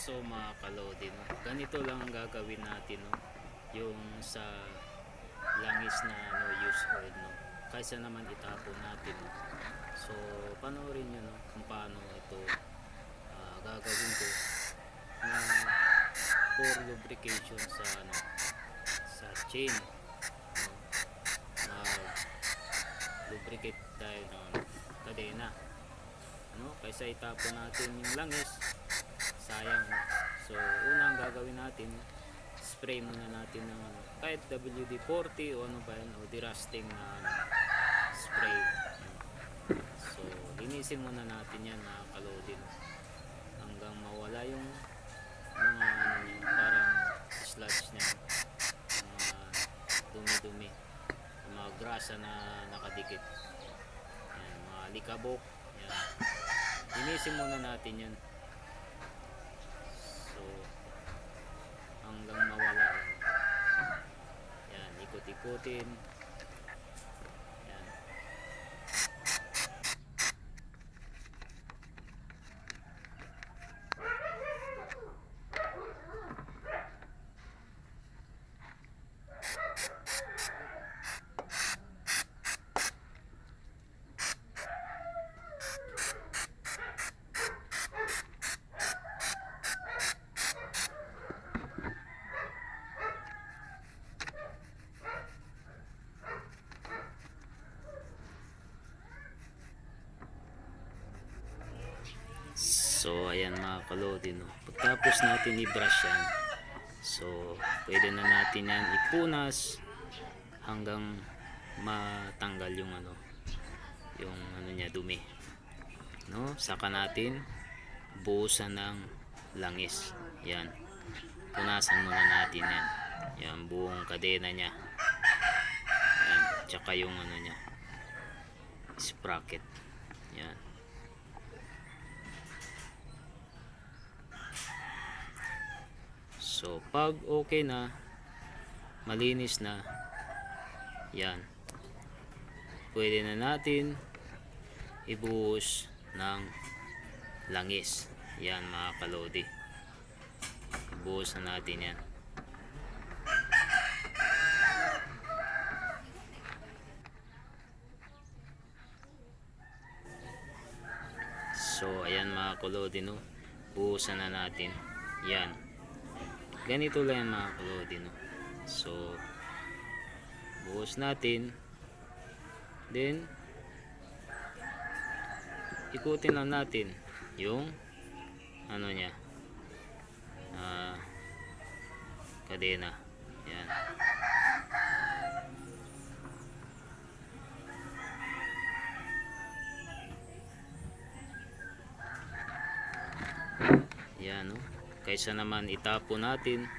So mga kalodi, no? Ganito lang ang gagawin natin, no? Yung sa langis na use oil, no? Kaysa naman itapon natin, no? So panoorin nyo, no? Kung paano ito gagawin ko na for lubrication sa sa chain, no? Lubricate tayo ng kadena, kaysa itapon natin yung langis, sayang, no? So unang gagawin natin, spray muna natin ng kahit WD-40 o ano ba yun, o derusting na spray, no? So linisin muna natin yan na kalodi, no? Hanggang mawala yung mga parang sludge niya, mga dumi-dumi, mga grasa na nakadikit, yan, mga likabok, yan. Linisin muna natin yan. So hanggang mawala yan, ikot-ikutin yan. So ayan mga kalodi, no? Pagtapos natin i-brush yan, so pwede na natin yan ipunas hanggang matanggal yung yung niya, dumi, no? Saka natin buhusan ng langis, yan, punasan muna natin yan, yan buong kadena nya, yan, tsaka yung nya, sprocket, yan. So pag okay na, malinis na yan, pwede na natin ibuhos ng langis, yan mga kalodi, ibuhos na natin yan. So ayan mga kalodi, no? Buhusan na natin yan. Ganito lang yan mga kalodi, no? So buhos natin, then ikutin lang natin yung nya, kadena, yan. Yan, no? Kaysa naman itapon natin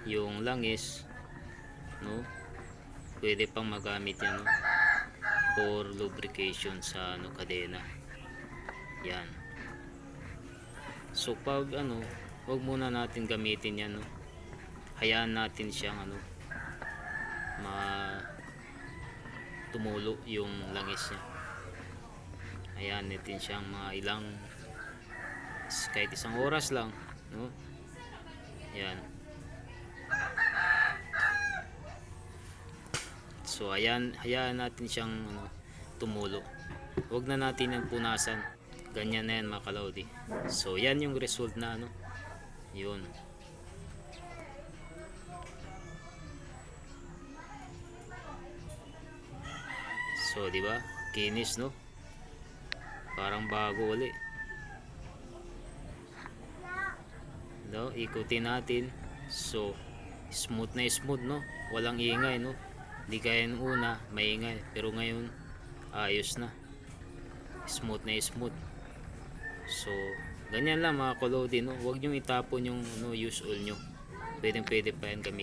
yung langis, no? Pwede pang magamit yan, no? For lubrication sa kadena, yan. So pag wag muna natin gamitin yan, no? Hayaan natin siyang tumulo yung langis niya, hayaan natin siyang mga ilang, kahit isang oras lang, no? Yan. So hayaan natin siyang tumulo, wag na natin yan punasan, ganyan na yan mga kalodi. So yan yung result na yun. So di ba, kinis, no? Parang bago ulit, no? Ikutin natin, so smooth na smooth, no? Walang ingay, no? Di kaya nung una maingay, pero ngayon ayos na, smooth na smooth. So ganyan lang mga kalodi, no? Huwag nyo itapon yung use oil nyo, pwede pa yan gamitin.